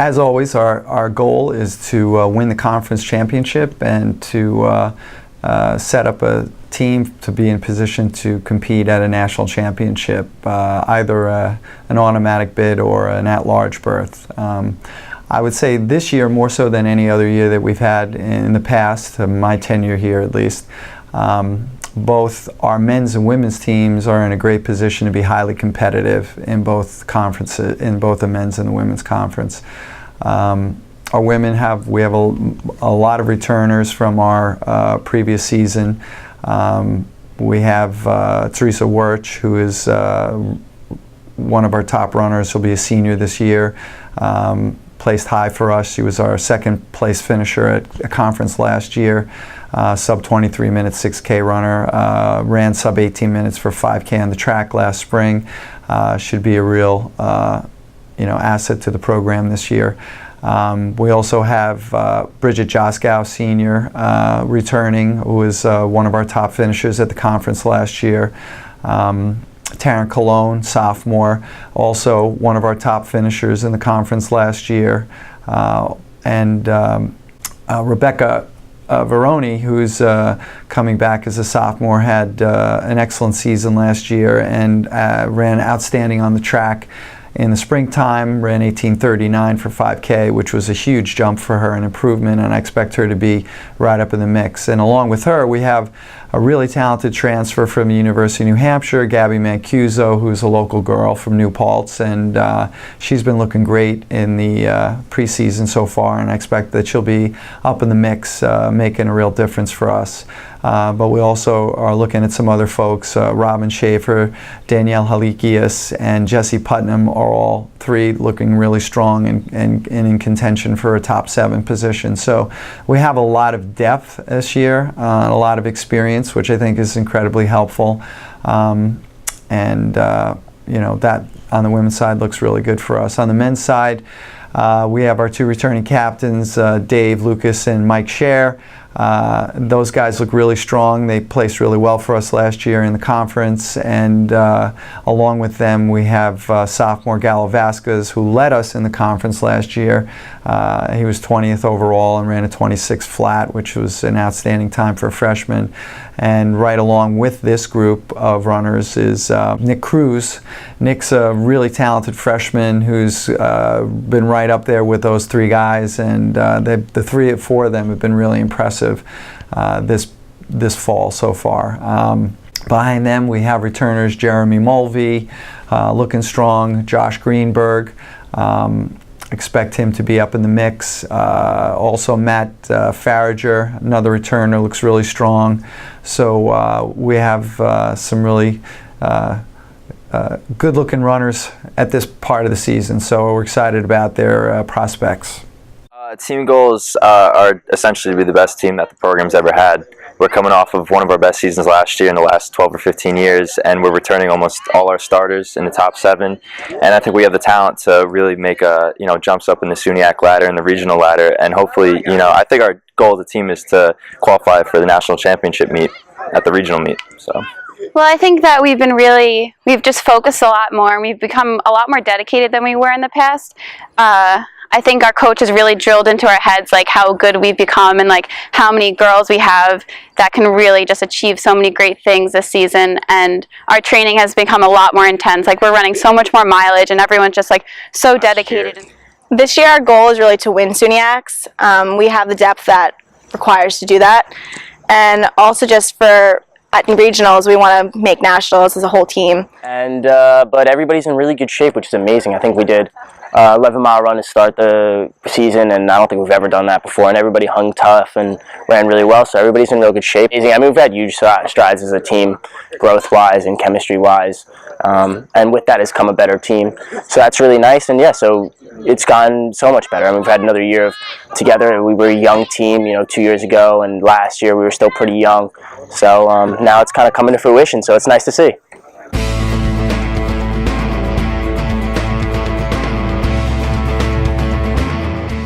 As always, our goal is to win the conference championship and to set up a team to be in position to compete at a national championship, either an automatic bid or an at-large berth. I would say this year, more so than any other year that we've had in the past, my tenure here at least, both our men's and women's teams are in a great position to be highly competitive in both conferences, in both the men's and the women's conference. Our women we have a lot of returners from our previous season. We have Teresa Wirch, who is one of our top runners. She'll be a senior this year. Placed high for us. She was our second place finisher at a conference last year. Sub 23 minute 6K runner. Ran sub 18 minutes for 5K on the track last spring. Should be a real asset to the program this year. We also have Bridget Joskow, senior, returning, who was one of our top finishers at the conference last year. Taryn Cologne, sophomore, also one of our top finishers in the conference last year. And Rebecca Veroni, who's coming back as a sophomore, had an excellent season last year and ran outstanding on the track. In the springtime, ran 18:39 for 5K, which was a huge jump for her, an improvement, and I expect her to be right up in the mix. And along with her, we have a really talented transfer from the University of New Hampshire, Gabby Mancuso, who's a local girl from New Paltz, and she's been looking great in the preseason so far, and I expect that she'll be up in the mix, making a real difference for us. But we also are looking at some other folks. Robin Schaefer, Danielle Halikias, and Jessie Putnam are all three looking really strong and in contention for a top 7 position. So we have a lot of depth this year, a lot of experience, which I think is incredibly helpful. That on the women's side looks really good for us. On the men's side, we have our 2 returning captains, Dave Lucas and Mike Scher. Those guys look really strong. They placed really well for us last year in the conference, and along with them we have sophomore Gallo Vasquez, who led us in the conference last year. He was 20th overall and ran a 26 flat, which was an outstanding time for a freshman. And right along with this group of runners is Nick Cruz. Nick's a really talented freshman who's been right up there with those 3 guys, and the 3 or 4 of them have been really impressive this fall so far. Behind them we have returners Jeremy Mulvey, looking strong, Josh Greenberg. Expect him to be up in the mix. Also Matt Farrager, another returner, looks really strong. So we have some really good looking runners at this part of the season, so we're excited about their prospects. Team goals are essentially to be the best team that the program's ever had. We're coming off of one of our best seasons last year in the last 12 or 15 years, and we're returning almost all our starters in the top 7. And I think we have the talent to really make jumps up in the SUNYAC ladder and the regional ladder. And hopefully, I think our goal as a team is to qualify for the national championship meet at the regional meet. So. Well, I think that we've just focused a lot more, and we've become a lot more dedicated than we were in the past. I think our coach has really drilled into our heads like how good we've become and like how many girls we have that can really just achieve so many great things this season, and our training has become a lot more intense. Like, we're running so much more mileage and everyone's just like so dedicated. This year our goal is really to win SUNYACs. We have the depth that requires to do that, and also just at regionals, we want to make nationals as a whole team. And but everybody's in really good shape, which is amazing. I think we did 11-mile run to start the season, and I don't think we've ever done that before. And everybody hung tough and ran really well, so everybody's in real good shape. I mean, we've had huge strides as a team, growth-wise and chemistry-wise, and with that has come a better team. So that's really nice, and yeah, so it's gotten so much better. I mean, we've had another year together. We were a young team, 2 years ago, and last year we were still pretty young. So now it's kind of coming to fruition, so it's nice to see.